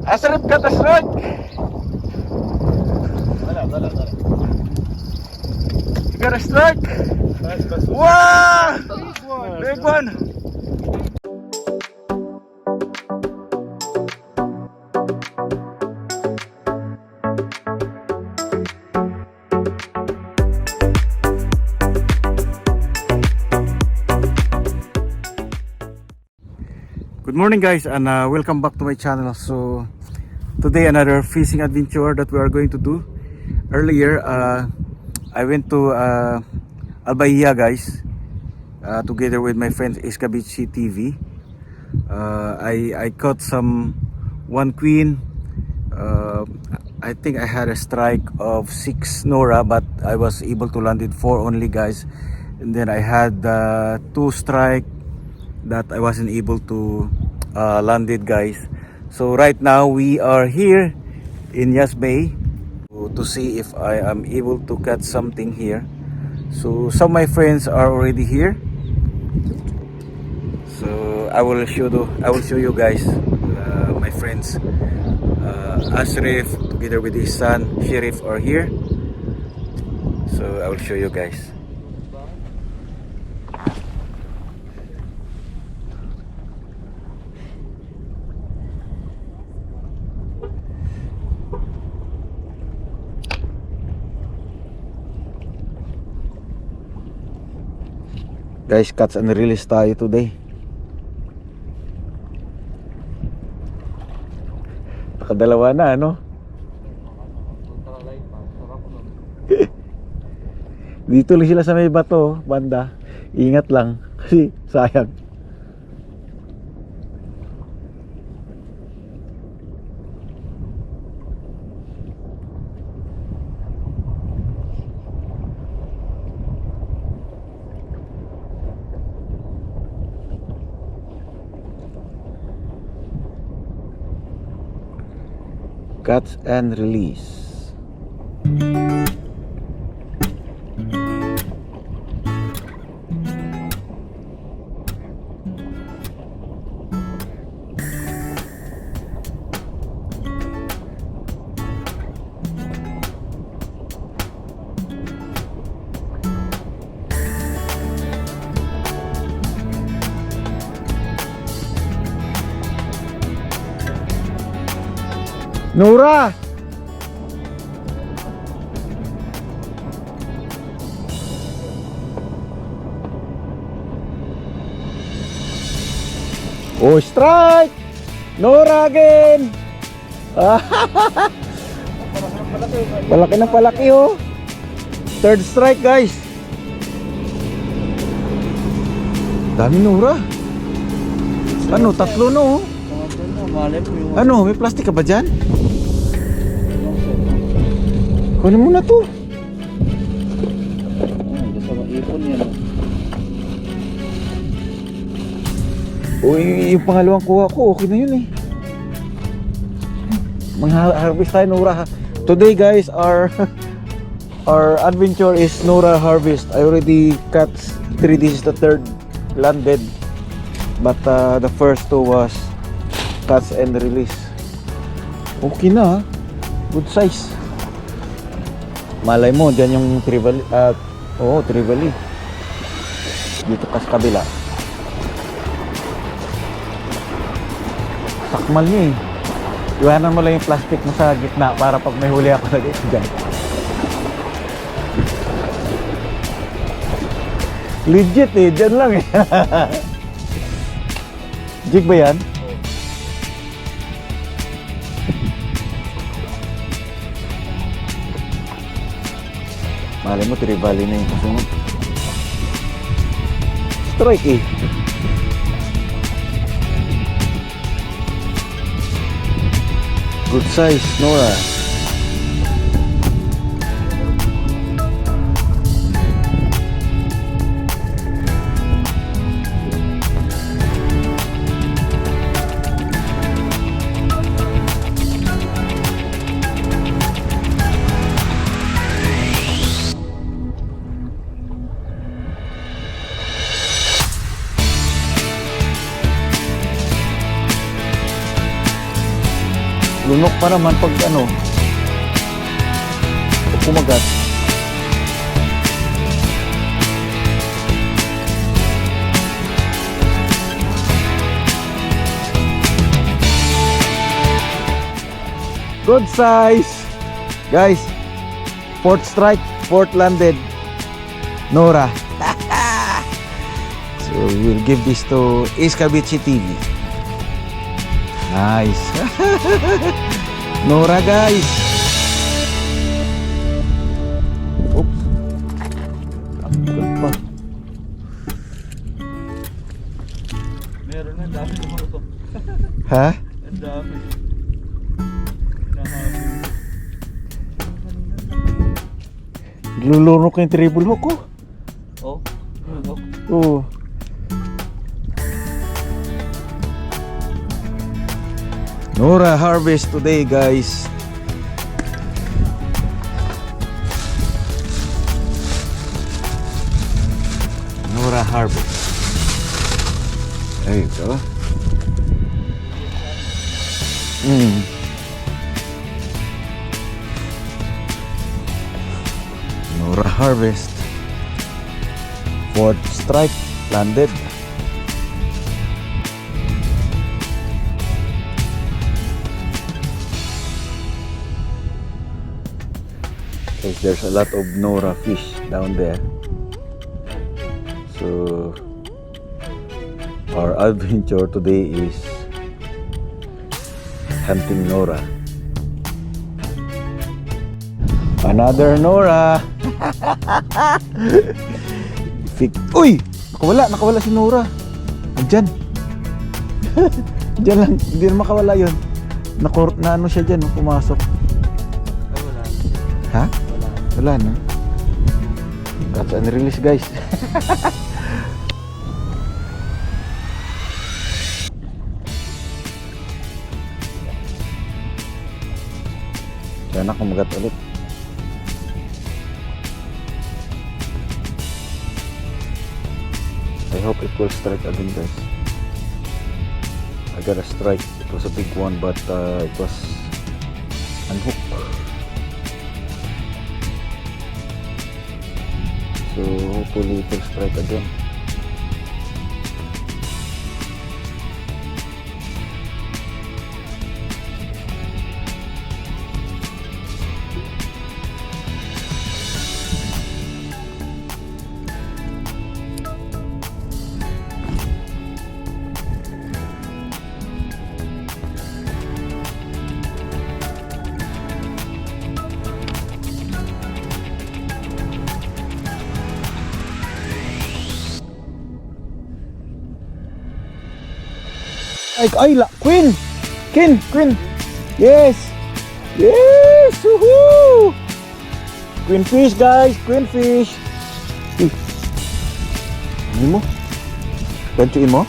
Asarap ka ta strike. Dala. You got a strike. Wow! Big one. Good morning guys, and welcome back to my channel. So today another fishing adventure that we are going to do. Earlier I went to Bahia guys, together with my friend Iskabichi TV. I caught some one queen. I think I had a strike of 6 Nora, but I was able to land it 4 only guys. And then I had 2 strike that I wasn't able to land it guys. So right now we are here in Yas Bay to see if I am able to catch something here. So some of my friends are already here, so I will show you guys my friends. Ashraf together with his son Sharif are here, so I will show you guys. Guys, catch and release tayo today. Nakadalawa na, ano? Dito lang sila sa may bato, banda. Ingat lang, kasi sayang. Catch and release. Nora! Oh, strike! Nora again! Palaki na palaki oh. Third strike guys. Dami Nora. Ano, tatlo no? Ano, may plastic ka ba dyan? Kunin mo na to. O yung pangalawang kuha ko, okay na yun eh. Mag-harvest tayo Nora. Today guys, our adventure is Nora harvest. I already caught 3, this is the third landed. But the first 2 was catch and release. Okay na ha. Good size. Malay mo, dyan yung trevally. Trevally. Dito ka sa kabila. Sakmal niya eh. Iwanan mo lang yung plastic mo sa gitna para pag may huli ako lagi dyan. Legit eh, dyan lang eh. Jig ba yan? Malay mo, trevally na yung kasunod. Strike eh. Good size, Nora. Lunok pa naman pag ano, pag kumagat. Good size. Guys, fourth strike, fourth landed. Nora. So we'll give this to Iskabichi TV. Nice. Nora guys. Oops. Takal pa. Meron na, dami naman ito. Ha? Ang dami. Lulunok yung triple hook ko. Oh, Oo. Nora harvest today guys. Nora harvest. There you go. Nora harvest. Fourth strike landed. Because there's a lot of Nora fish down there. So our adventure today is hunting Nora. Another Nora. Uy! Nakawala si Nora. Diyan. Diyan lang, hindi na makawala 'yon. Na ano siya diyan, pumasok. Ay, wala na. Ha? Wala na. Catch and release guys. Sana kumagat ulit. I hope it will strike again guys. I got a strike. It was a big one but it was unhooked. So hopefully it will strike again. Queen! Yes! Yes! Woohoo! Queen fish guys! Queen fish! Ini mo? Gantuin mo?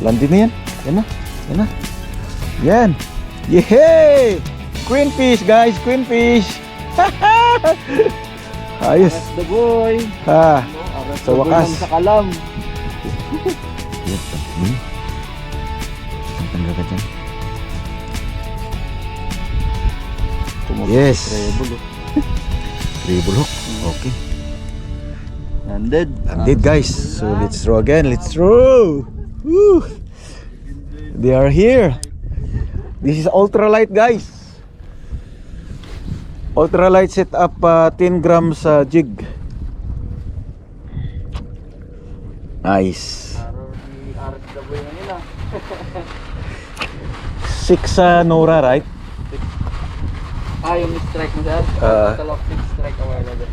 Landin na yan. Yan na. Yan na. Yan! Yehey! Queen fish guys! Queen fish! Ayos! That's the boy! Ha! Sa wakas! Sa kalam! Tanggal ka dyan. Yes. Treble hook. Okay. Landed. Landed guys. So let's throw again. Let's throw. Woo. They are here. This is ultralight guys. Ultralight set up 10 grams jig. Nice. 6 Nora, right? Yung strike mo sir? Total of 6 strike a while ago.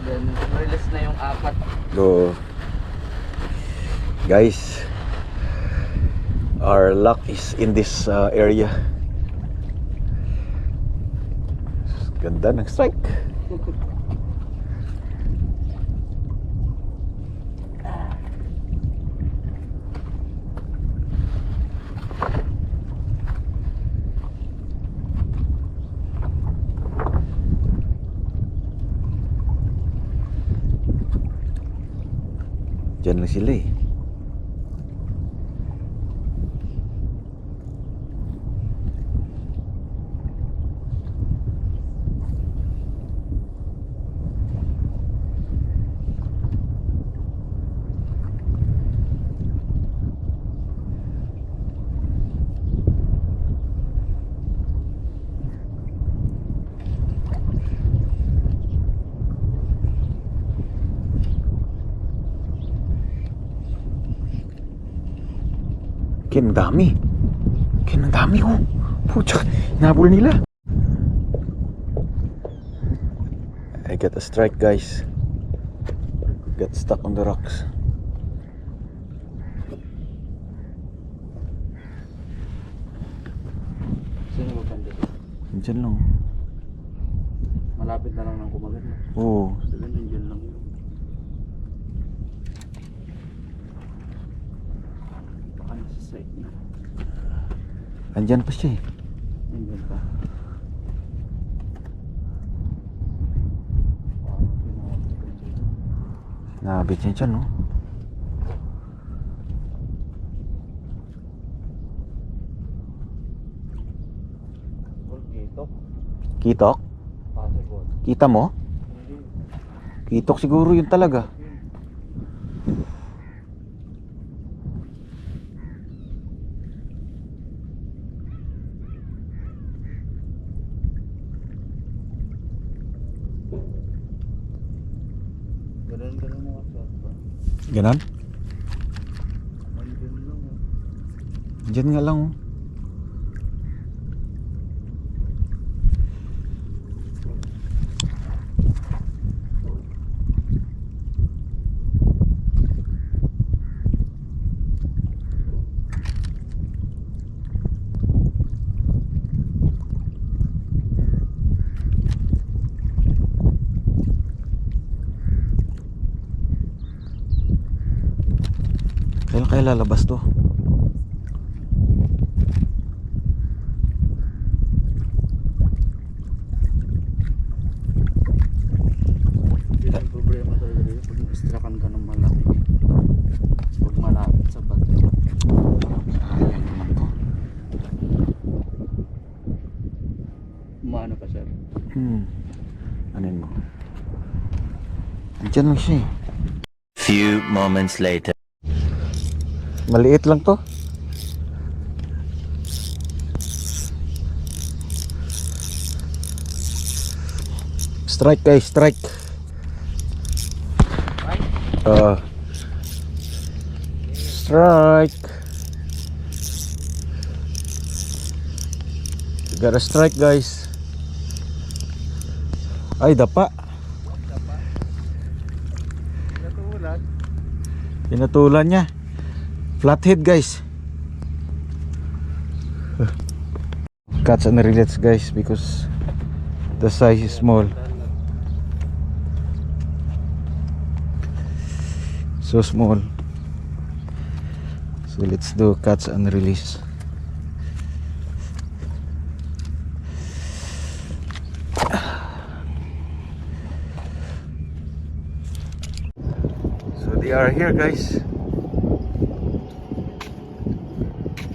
Then release na yung 4. Go. Guys, our luck is in this area. Ganda ng strike. Diyan lang sila eh. Ken, ang dami. Ken, ang dami oh. Pucha, nabol nila. I got a strike, guys. Got stuck on the rocks. Sino ba banda? Diyan lang. Malapit na lang ng kumagat. Oo. Sabi nandiyan lang yun. Baka nasa site na. Andyan pa siya eh. Nandiyan pa. Nabit niya dyan, no? Kitok? Kitok? Possible. Kita mo? Hindi. Kitok siguro yun talaga. Ganun mo kasi ba? Ganon? Andyan lang ah. Diyan nga lang, oh. Kailan kaya lalabas to? Yun ang problema talaga dito pag na-distractan ka ng malaki. Pag malapit sa bato. Sayang naman to. Umano pa sir? Anin mo? Diyan lang siya eh. Few moments later. Maliit lang to. Strike, guys, strike. Strike. Got a strike, guys. Ay, dapa. Pinatulan niya. Flathead, guys. Catch and release, guys, because the size is small. So small. So let's do catch and release. So they are here, guys.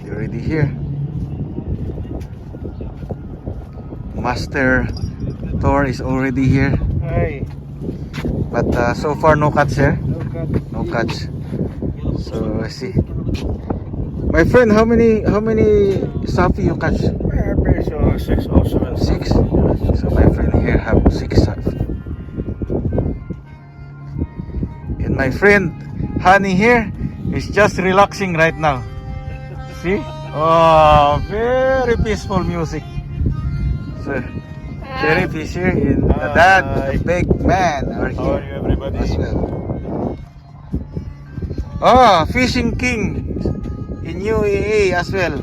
They're already here. Master Thor is already here. Hi. But so far no catch here. No cut. No catch. So I see. My friend, how many safi you catch? So 6 also. 6. So my friend here have 6 safi. And my friend Honey here is just relaxing right now. See? Oh, very peaceful music. So Sheriff is here and the dad, the big man are here. How are you everybody? As well. Oh, Fishing King in UAE as well.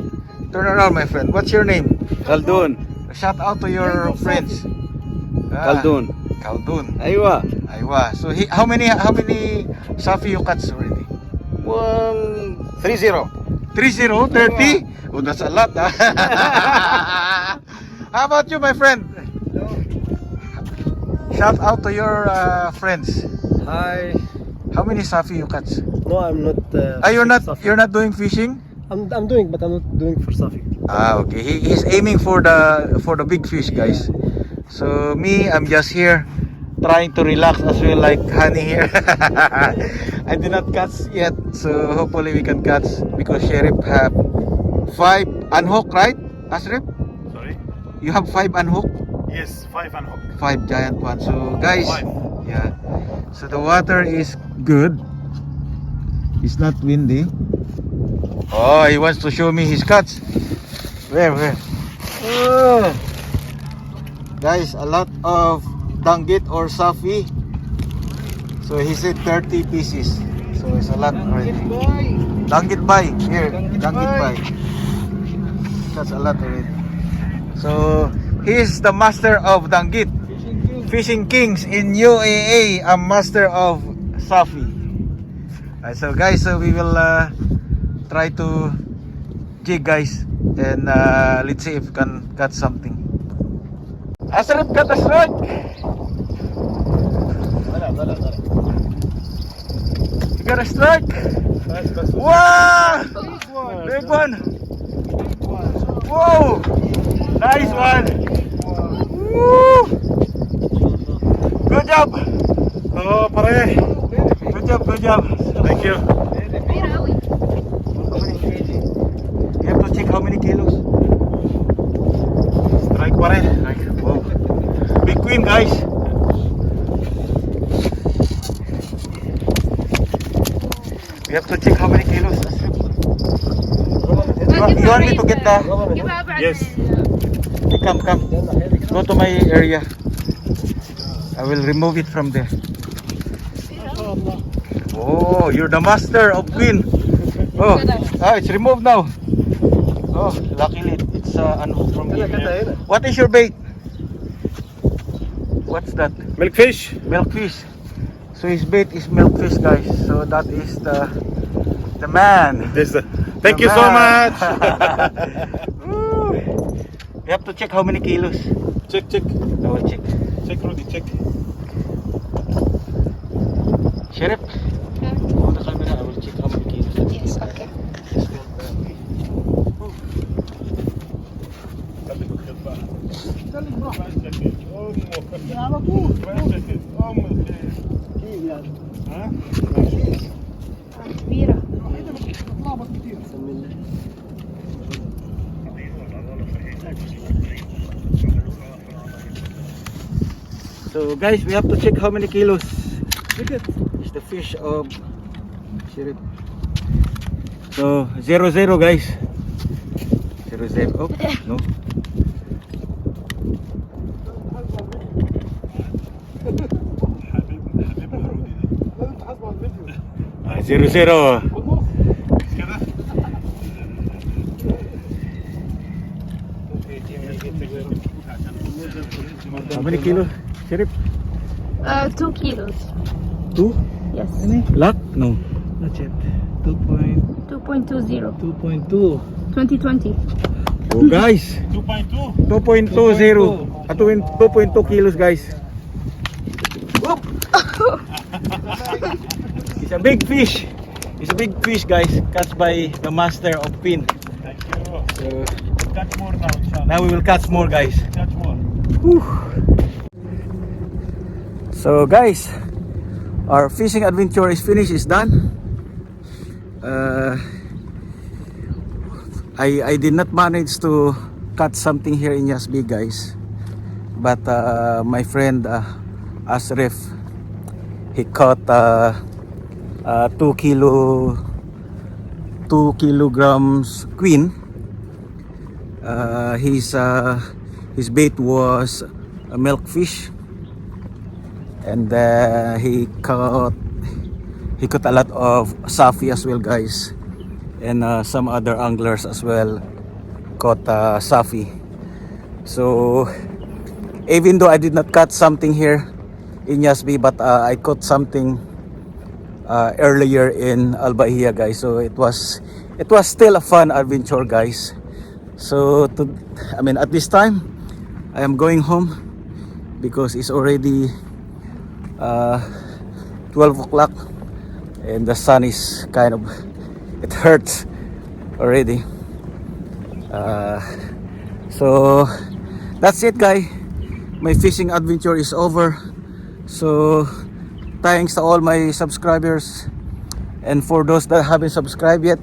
Turn around, my friend. What's your name? Khaldun. Shout out to your friends. Khaldun. Khaldun. Aywa. Aywa. So how many safi you catch already? 30. 30, 30? Oh, that's a lot. How about you, my friend? Shout out to your friends. Hi. How many safi you catch? No, I'm not. You're not doing fishing? I'm doing, but I'm not doing for Safi. Ah, okay. He's aiming for the big fish, guys. So me, I'm just here trying to relax as well, like Honey here. I did not catch yet, so hopefully we can catch because Sheriff have 5 unhook, right? Asrif? Sorry? You have 5 unhook? Yes, 5 unhook. 5 giant ones. So guys, 5. yeah. So the water is good. It's not windy. Oh, he wants to show me his cuts. Where? Oh. Guys, a lot of danggit or safi. So he said 30 pieces. So it's a lot already. Danggit bay. Here, danggit bay. That's a lot already. So he's the master of danggit. Fishing Kings in UAA, a master of safi. So guys, we will try to jig, guys, and let's see if we can catch something. Asrad cut, Asrad! You got a strike? Wow! Big one! Whoa! Nice one! Woo! Good job! Oh, pare. Good job! Thank you. You have to check how many kilos. Strike pare. Wow. Big queen, guys. We have to check how many kilos. You want me to get the... Yes. Come. Go to my area. I will remove it from there. Oh, you're the master of queen. Oh, it's removed now. Oh, luckily it's unhooked from here. What is your bait? What's that? Milkfish. Milkfish. So his bait is milkfish, guys. So that is the man. Thank you so much. Woo. You have to check how many kilos. Check. I will check. Check, Rudy, check. Sheriff, on the camera, I will check how many kilos. Yes, okay. كبيرة. So guys, we have to check how many kilos. It's the fish of Sheriff. So 0-0, guys. 0-0. Oh, no. Ah, 0-0. How many kilos, Sheriff? 2 kilos. 2? Yes. Lot? No. Not yet. 2.20. 2.2. 2020. Oh guys, 2.2. 2.20. 2.2 kilos, guys. Whoop. It's a big fish. It's a big fish, guys. Catch by the master of pin. Thank you. So Catch more now, inshallah. now we will catch more, guys. Catch more. Whew. So guys, our fishing adventure is finished, is done. I did not manage to catch something here in Yas Bay, guys, but my friend Asref, he caught 2 kilograms queen. His bait was a milkfish, and he caught a lot of safi as well, guys, and some other anglers as well caught safi. So even though I did not catch something here in Yas Bay, but I caught something earlier in Bahia, guys. So it was still a fun adventure, guys. So at this time I am going home because it's already 12 o'clock and the sun is it hurts already. So that's it, guys. My fishing adventure is over. So thanks to all my subscribers, and for those that haven't subscribed yet,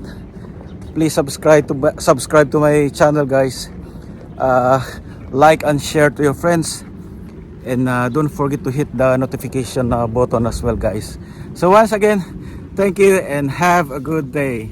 please subscribe to my channel, guys. Like and share to your friends, and don't forget to hit the notification button as well, guys. So once again, thank you and have a good day.